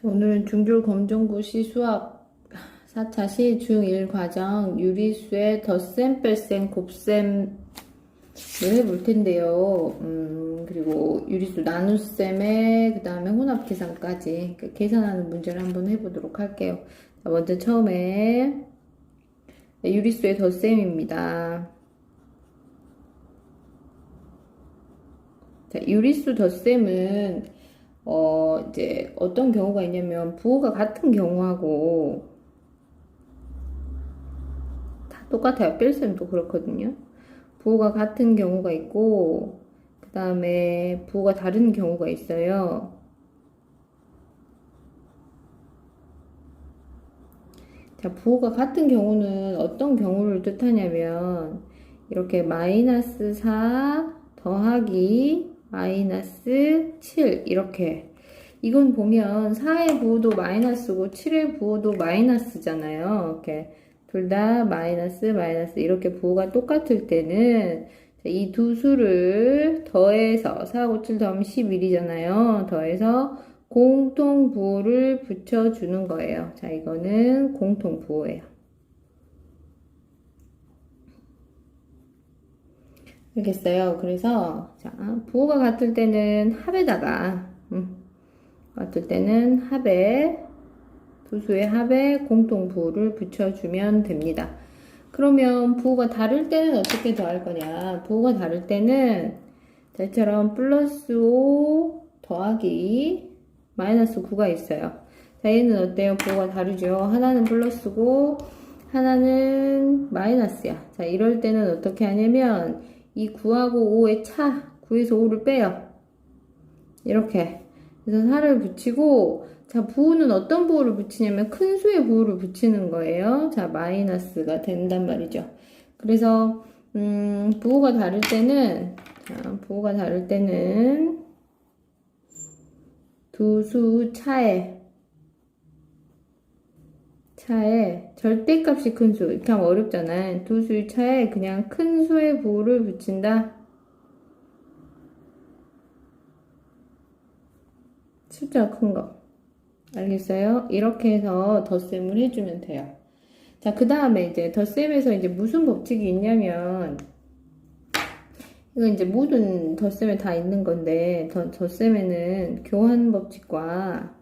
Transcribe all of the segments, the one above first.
오늘은 중졸 검정고시 수학 4차 시 중1 과정 유리수의 덧셈, 뺄셈, 곱셈을 해볼 텐데요. 그리고 유리수 나눗셈에 그 다음에 혼합 계산까지 계산하는 문제를 한번 해보도록 할게요. 자, 먼저 처음에 유리수의 덧셈입니다. 자, 유리수 덧셈은 이제 어떤 경우가 있냐면 부호가 같은 경우하고 다 똑같아요. 뺄셈도 그렇거든요. 부호가 같은 경우가 있고 그 다음에 부호가 다른 경우가 있어요. 자, 부호가 같은 경우는 어떤 경우를 뜻하냐면 이렇게 마이너스 4 더하기 마이너스 7 이렇게 이건 보면 4의 부호도 마이너스고 7의 부호도 마이너스잖아요. 이렇게 둘 다 마이너스 마이너스 이렇게 부호가 똑같을 때는 이 두 수를 더해서 4하고 7 더하면 11이잖아요. 더해서 공통 부호를 붙여주는 거예요. 자, 이거는 공통 부호예요. 알겠어요? 그래서 자, 부호가 같을 때는 합에다가 같을 때는 합에 두 수의 합에 공통 부호를 붙여주면 됩니다. 그러면 부호가 다를 때는 어떻게 더할 거냐? 부호가 다를 때는 이처럼 플러스 5 더하기 마이너스 9가 있어요. 자, 얘는 어때요? 부호가 다르죠? 하나는 플러스고 하나는 마이너스야. 자, 이럴 때는 어떻게 하냐면 이 9하고 5의 차, 9에서 5를 빼요. 이렇게. 그래서 4를 붙이고 자, 부호는 어떤 부호를 붙이냐면 큰 수의 부호를 붙이는 거예요. 자, 마이너스가 된단 말이죠. 그래서 부호가 다를 때는 부호가 다를 때는 두 수 차에 절대값이 큰 수, 이렇게 하면 어렵잖아요. 두 수의 차에 그냥 큰 수의 부호를 붙인다. 숫자가 큰 거. 알겠어요? 이렇게 해서 덧셈을 해주면 돼요. 자, 그 다음에 이제 덧셈에서 이제 무슨 법칙이 있냐면, 이건 이제 모든 덧셈에 다 있는 건데, 덧셈에는 교환 법칙과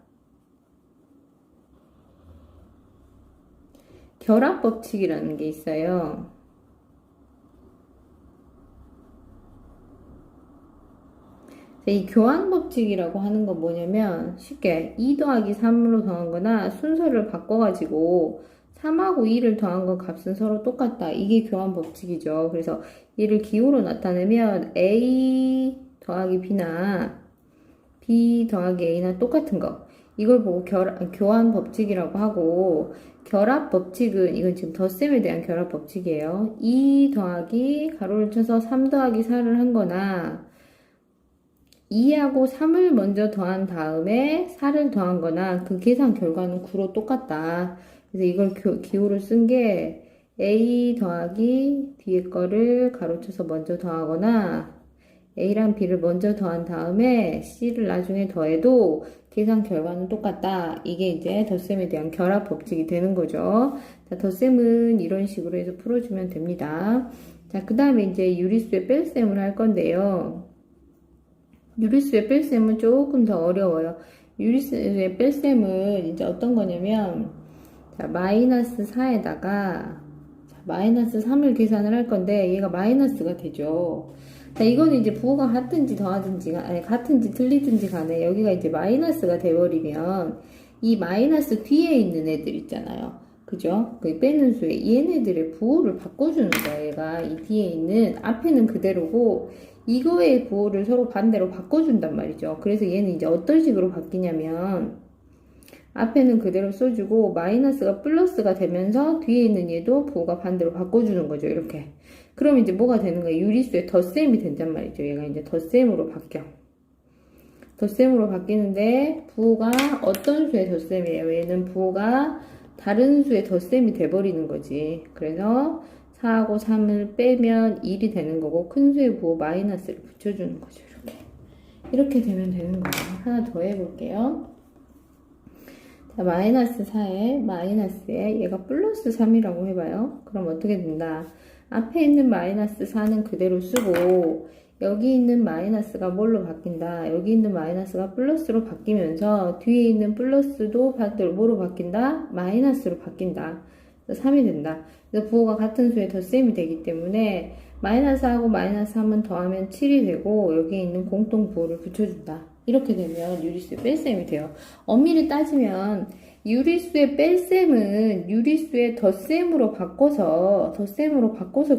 결합 법칙이라는 게 있어요. 이 교환 법칙이라고 하는 건 뭐냐면 쉽게 2 더하기 3으로 더한 거나 순서를 바꿔가지고 3하고 2를 더한 건 값은 서로 똑같다. 이게 교환 법칙이죠. 그래서 얘를 기호로 나타내면 A 더하기 B나 B 더하기 A나 똑같은 거. 이걸 보고 교환 법칙이라고 하고 결합 법칙은 이건 지금 덧셈에 대한 결합 법칙이에요. 2 더하기 가로를 쳐서 3 더하기 4를 한 거나 2하고 3을 먼저 더한 다음에 4를 더한 거나 그 계산 결과는 9로 똑같다. 그래서 이걸 기호로 쓴 게 A 더하기 뒤에 거를 가로쳐서 먼저 더하거나 A랑 B를 먼저 더한 다음에 C를 나중에 더해도 계산 결과는 똑같다. 이게 이제 덧셈에 대한 결합 법칙이 되는 거죠. 자, 덧셈은 이런 식으로 해서 풀어주면 됩니다. 자, 그 다음에 이제 유리수의 뺄셈을 할 건데요. 유리수의 뺄셈은 조금 더 어려워요. 유리수의 뺄셈은 이제 어떤 거냐면, 자, 마이너스 4에다가, 마이너스 3을 계산을 할 건데, 얘가 마이너스가 되죠. 자, 이거는 이제 부호가 같은지 더하든지, 아니, 같은지 틀리든지 간에, 여기가 이제 마이너스가 돼버리면, 이 마이너스 뒤에 있는 애들 있잖아요. 그죠? 그 빼는 수에 얘네들의 부호를 바꿔주는 거예요. 얘가 이 뒤에 있는, 앞에는 그대로고, 이거의 부호를 서로 반대로 바꿔준단 말이죠. 그래서 얘는 이제 어떤 식으로 바뀌냐면 앞에는 그대로 써주고 마이너스가 플러스가 되면서 뒤에 있는 얘도 부호가 반대로 바꿔주는 거죠. 이렇게. 그럼 이제 뭐가 되는 거예요? 유리수의 덧셈이 된단 말이죠. 얘가 이제 덧셈으로 바뀌어. 덧셈으로 바뀌는데 부호가 어떤 수의 덧셈이에요? 얘는 부호가 다른 수의 덧셈이 돼버리는 거지. 그래서 4하고 3을 빼면 1이 되는 거고 큰 수의 부호 마이너스를 붙여주는 거죠. 이렇게 되면 되는 거예요. 하나 더 해볼게요. 자, 마이너스 4에 마이너스에 얘가 플러스 3이라고 해봐요. 그럼 어떻게 된다? 앞에 있는 마이너스 4는 그대로 쓰고 여기 있는 마이너스가 뭘로 바뀐다? 여기 있는 마이너스가 플러스로 바뀌면서 뒤에 있는 플러스도 반대로 뭐로 바뀐다? 마이너스로 바뀐다. 3이 된다. 그래서 부호가 같은 수의 덧셈이 되기 때문에 마이너스하고 마이너스 3은 더하면 7이 되고 여기에 있는 공통 부호를 붙여준다. 이렇게 되면 유리수의 뺄셈이 돼요. 엄밀히 따지면 유리수의 뺄셈은 유리수의 덧셈으로 바꿔서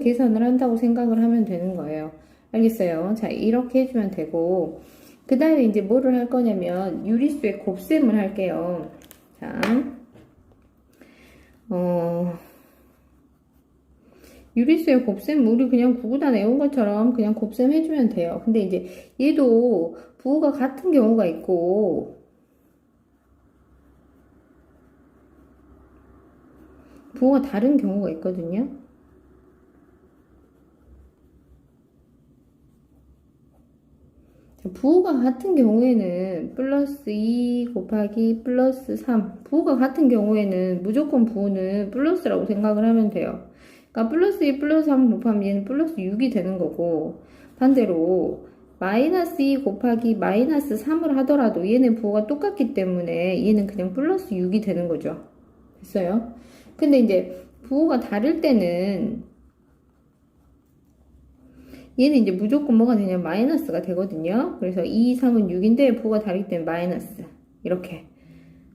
계산을 한다고 생각을 하면 되는 거예요. 알겠어요? 자, 이렇게 해주면 되고 그 다음에 이제 뭐를 할 거냐면 유리수의 곱셈을 할게요. 자, 유리수의 곱셈 우리 그냥 구구단 외운 것처럼 그냥 곱셈 해주면 돼요. 근데 이제 얘도 부호가 같은 경우가 있고 부호가 다른 경우가 있거든요. 부호가 같은 경우에는 플러스 2 곱하기 플러스 3 부호가 같은 경우에는 무조건 부호는 플러스라고 생각을 하면 돼요. 그러니까 플러스 2 플러스 3 곱하면 얘는 플러스 6이 되는 거고 반대로 마이너스 2 곱하기 마이너스 3을 하더라도 얘는 부호가 똑같기 때문에 얘는 그냥 플러스 6이 되는 거죠. 됐어요? 근데 이제 부호가 다를 때는 얘는 이제 무조건 뭐가 되냐 마이너스가 되거든요. 그래서 2, 3은 6인데 부호가 다르기 때문에 마이너스 이렇게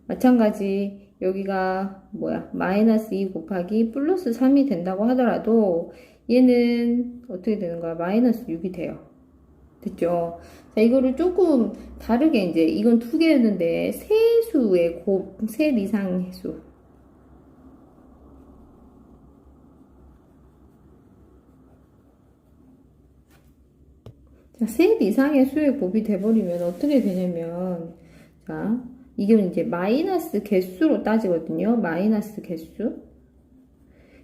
마찬가지 여기가 뭐야 마이너스 2 곱하기 플러스 3이 된다고 하더라도 얘는 어떻게 되는 거야 마이너스 6이 돼요. 됐죠? 자, 이거를 조금 다르게 이제 이건 두 개였는데 세수의 셋 이상 수 자, 셋 이상의 수의 곱이 돼버리면 어떻게 되냐면, 자, 이게 이제 마이너스 개수로 따지거든요. 마이너스 개수.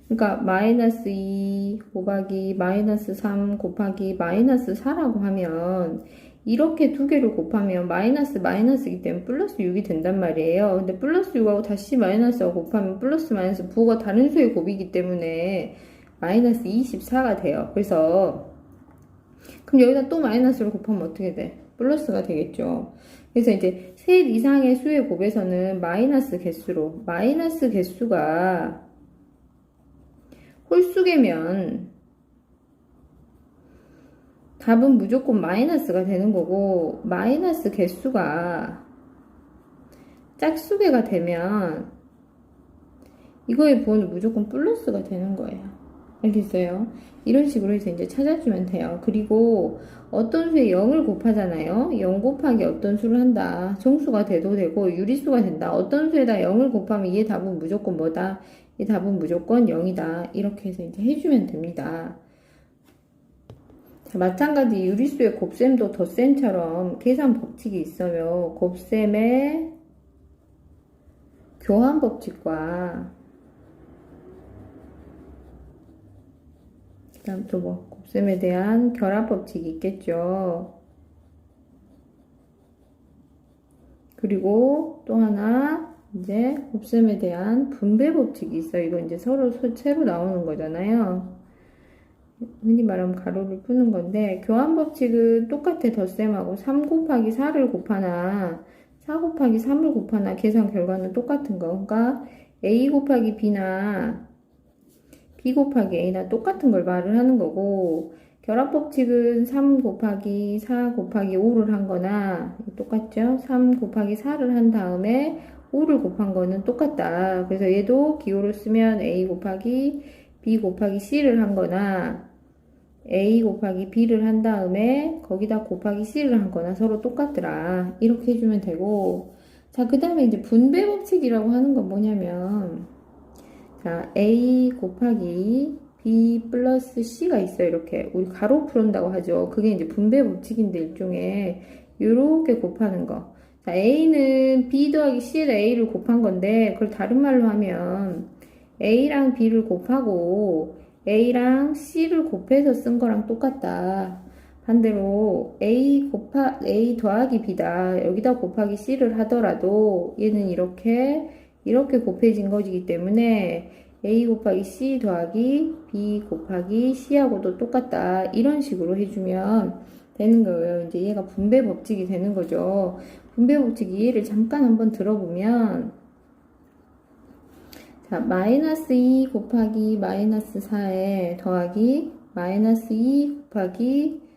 그러니까 마이너스 2 곱하기 마이너스 3 곱하기 마이너스 4라고 하면 이렇게 두 개를 곱하면 마이너스이기 때문에 플러스 6이 된단 말이에요. 근데 플러스 6하고 다시 마이너스하고 곱하면 플러스 마이너스 부호가 다른 수의 곱이기 때문에 마이너스 24가 돼요. 그래서 그럼 여기다 또 마이너스를 곱하면 어떻게 돼? 플러스가 되겠죠. 그래서 이제 셋 이상의 수의 곱에서는 마이너스 개수가 홀수계면 답은 무조건 마이너스가 되는 거고 마이너스 개수가 짝수계가 되면 이거의 부호는 무조건 플러스가 되는 거예요. 알겠어요? 이런 식으로 해서 이제 찾아주면 돼요. 그리고 어떤 수에 0을 곱하잖아요. 0 곱하기 어떤 수를 한다. 정수가 돼도 되고 유리수가 된다. 어떤 수에다 0을 곱하면 얘 답은 무조건 뭐다? 얘 답은 무조건 0이다. 이렇게 해서 이제 해주면 됩니다. 자, 마찬가지 유리수의 곱셈도 덧셈처럼 계산 법칙이 있어요. 곱셈의 교환 법칙과 그 다음 또 뭐 곱셈에 대한 결합 법칙이 있겠죠. 그리고 또 하나 이제 곱셈에 대한 분배 법칙이 있어요. 이거 이제 서로 새로 나오는 거잖아요. 흔히 말하면 가로를 푸는 건데 교환 법칙은 똑같아. 덧셈하고 3 곱하기 4를 곱하나 4 곱하기 3을 곱하나 계산 결과는 똑같은 거. 그러니까 A 곱하기 B나 B 곱하기 A나 똑같은 걸 말을 하는 거고 결합 법칙은 3 곱하기 4 곱하기 5를 한 거나 똑같죠? 3 곱하기 4를 한 다음에 5를 곱한 거는 똑같다. 그래서 얘도 기호를 쓰면 A 곱하기 B 곱하기 C를 한 거나 A 곱하기 B를 한 다음에 거기다 곱하기 C를 한 거나 서로 똑같더라. 이렇게 해주면 되고 자, 그 다음에 이제 분배 법칙이라고 하는 건 뭐냐면 자, A 곱하기 B 플러스 C가 있어요. 이렇게 우리 가로 풀은다고 하죠. 그게 이제 분배 법칙인데 일종의 요렇게 곱하는 거. 자, A는 B 더하기 C에다 A를 곱한 건데 그걸 다른 말로 하면 A랑 B를 곱하고 A랑 C를 곱해서 쓴 거랑 똑같다. 반대로 A 더하기 B다. 여기다 곱하기 C를 하더라도 얘는 이렇게 곱해진 것이기 때문에 A 곱하기 C 더하기 B 곱하기 C하고도 똑같다. 이런 식으로 해주면 되는 거예요. 이제 얘가 분배 법칙이 되는 거죠. 분배 법칙 이해를 잠깐 한번 들어보면, 자, 마이너스 2 곱하기 마이너스 4에 더하기 마이너스 2 곱하기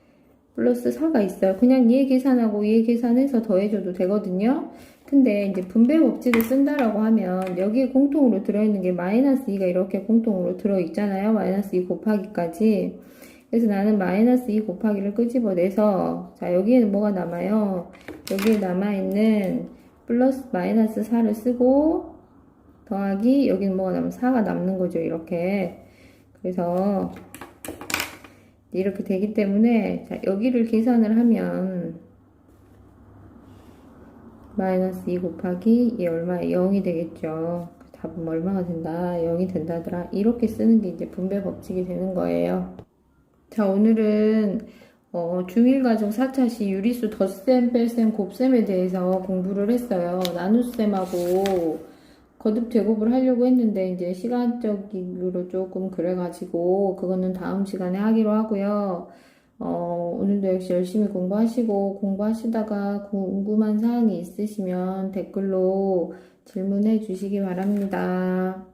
플러스 4가 있어요. 그냥 얘 계산하고 얘 계산해서 더해줘도 되거든요. 근데 이제 분배 법칙을 쓴다라고 하면 여기에 공통으로 들어있는 게 마이너스 2가 이렇게 공통으로 들어있잖아요. 마이너스 2 곱하기까지. 그래서 나는 마이너스 2 곱하기를 끄집어내서, 자, 여기에는 뭐가 남아요? 여기에 남아있는 플러스 마이너스 4를 쓰고 더하기, 여기는 뭐가 남으면 4가 남는 거죠. 이렇게. 그래서 이렇게 되기 때문에, 자, 여기를 계산을 하면 마이너스 2 곱하기 얘 얼마에 0이 되겠죠. 답은 얼마가 된다? 0이 된다더라. 이렇게 쓰는 게 이제 분배 법칙이 되는 거예요. 자, 오늘은 중1과정 4차시 유리수 덧셈, 뺄셈, 곱셈에 대해서 공부를 했어요. 나눗셈하고 거듭 제곱을 하려고 했는데 이제 시간적으로 조금 그래가지고 그거는 다음 시간에 하기로 하고요. 오늘도 역시 열심히 공부하시고, 공부하시다가 궁금한 사항이 있으시면 댓글로 질문해 주시기 바랍니다.